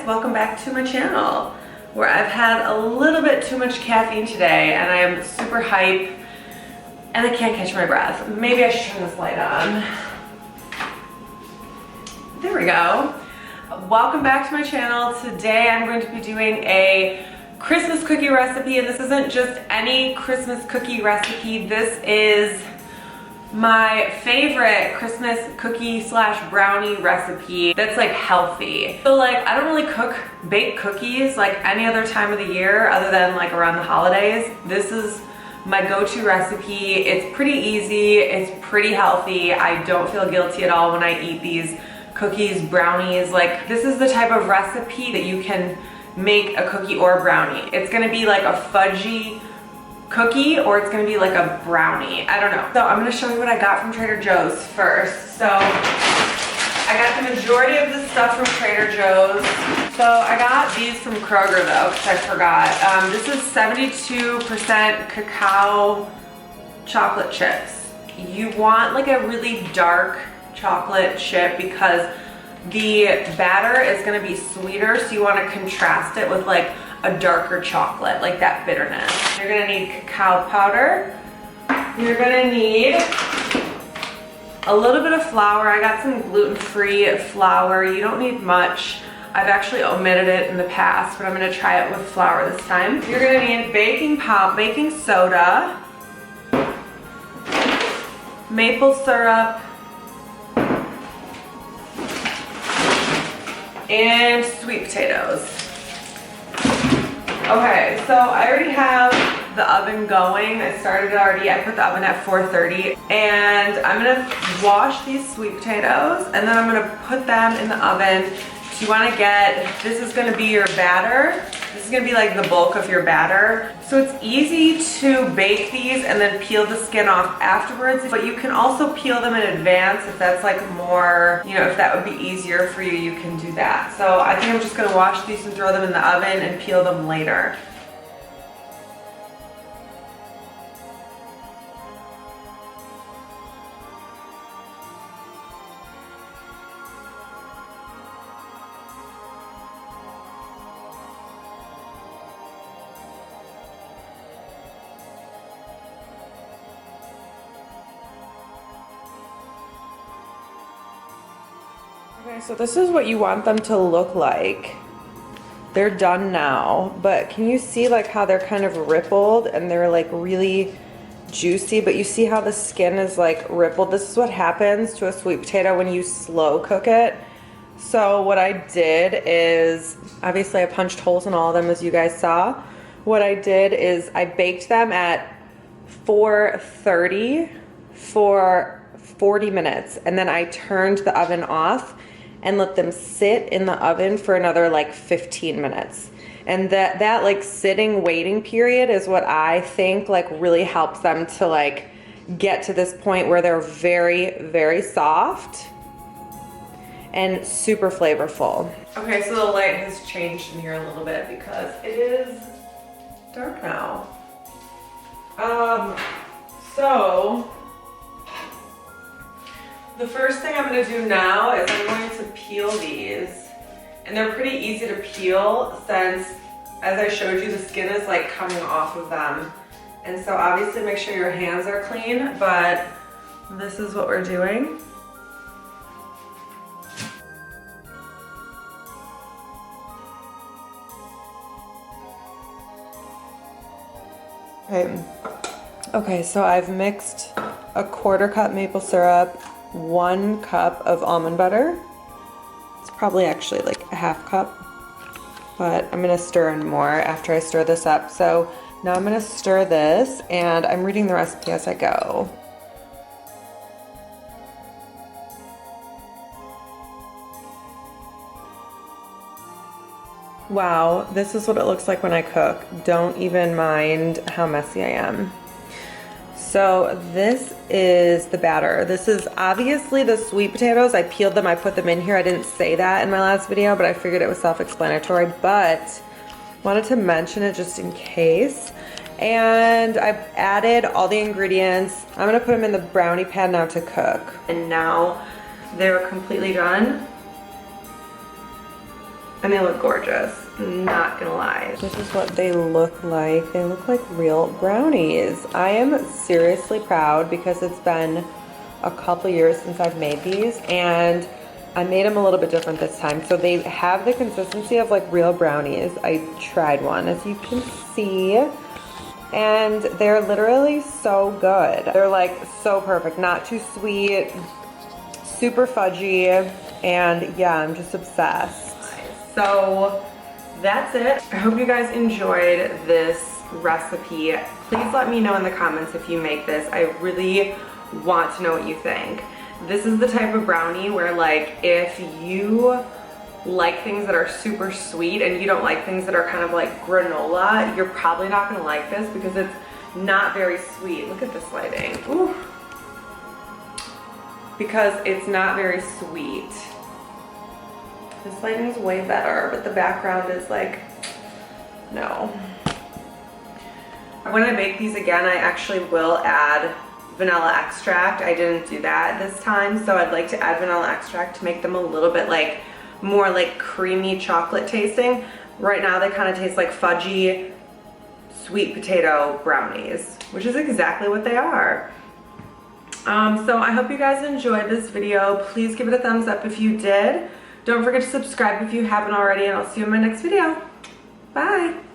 welcome back to my channel where I've had a little bit too much caffeine today and I am super hype and I can't catch my breath. Maybe I should turn this light on. There we go. Welcome back to my channel. Today I'm going to be doing a Christmas cookie recipe, and this isn't just any Christmas cookie recipe. This is my favorite Christmas cookie slash brownie recipe that's like healthy. So like I don't really bake cookies like any other time of the year other than like around the holidays. This is my go-to recipe. It's pretty easy, it's pretty healthy. I don't feel guilty at all when I eat these cookies, brownies. Like this is the type of recipe that you can make a cookie or a brownie. It's gonna be like a fudgy cookie or it's gonna be like a brownie. I don't know. So I'm gonna show you what I got from Trader Joe's first. So I got the majority of the stuff from Trader Joe's. So I got these from Kroger though, because I forgot. This is 72% cacao chocolate chips. You want like a really dark chocolate chip because the batter is gonna be sweeter, so you wanna contrast it with like a darker chocolate, like that bitterness. You're gonna need cacao powder. You're gonna need a little bit of flour. I got some gluten-free flour. You don't need much. I've actually omitted it in the past, but I'm gonna try it with flour this time. You're gonna need baking soda, maple syrup, and sweet potatoes. Okay, so I already have the oven going. I started it already. I put the oven at 430, and I'm gonna wash these sweet potatoes and then I'm gonna put them in the oven. So you wanna this is gonna be your batter. This is gonna be like the bulk of your batter. So it's easy to bake these and then peel the skin off afterwards, but you can also peel them in advance if that's like more, you know, if that would be easier for you, you can do that. So I think I'm just gonna wash these and throw them in the oven and peel them later. Okay, so this is what you want them to look like. They're done now, but can you see like how they're kind of rippled and they're like really juicy, but you see how the skin is like rippled? This is what happens to a sweet potato when you slow cook it. So what I did is, obviously I punched holes in all of them as you guys saw. What I did is I baked them at 430 for 40 minutes, and then I turned the oven off and let them sit in the oven for another like 15 minutes. And that like sitting waiting period is what I think like really helps them to like get to this point where they're very, very soft and super flavorful. Okay, so the light has changed in here a little bit because it is dark now. So the first thing I'm gonna do now is I'm going to peel these. And they're pretty easy to peel since, as I showed you, the skin is like coming off of them. And so obviously make sure your hands are clean, but this is what we're doing. Okay, so I've mixed a 1/4 cup maple syrup, 1 cup of almond butter. It's probably actually like a 1/2 cup, but I'm gonna stir in more after I stir this up. So now I'm gonna stir this, and I'm reading the recipe as I go. Wow, this is what it looks like when I cook. Don't even mind how messy I am. So this is the batter. This is obviously the sweet potatoes. I peeled them, I put them in here. I didn't say that in my last video, but I figured it was self-explanatory, but wanted to mention it just in case. And I've added all the ingredients. I'm gonna put them in the brownie pan now to cook. And now they're completely done. And they look gorgeous, not gonna lie. This is what they look like. They look like real brownies. I am seriously proud because it's been a couple years since I've made these, and I made them a little bit different this time. So they have the consistency of like real brownies. I tried one, as you can see, and they're literally so good. They're like so perfect, not too sweet, super fudgy, and yeah, I'm just obsessed. So that's it. I hope you guys enjoyed this recipe. Please let me know in the comments if you make this. I really want to know what you think. This is the type of brownie where, like, if you like things that are super sweet and you don't like things that are kind of like granola, you're probably not gonna like this because it's not very sweet. Look at this lighting. Ooh. Because it's not very sweet. This lighting is way better, but the background is like, no. When I make these again, I actually will add vanilla extract. I didn't do that this time, so I'd like to add vanilla extract to make them a little bit like more like creamy chocolate tasting. Right now they kind of taste like fudgy sweet potato brownies, which is exactly what they are. So I hope you guys enjoyed this video. Please give it a thumbs up if you did. Don't forget to subscribe if you haven't already, and I'll see you in my next video. Bye.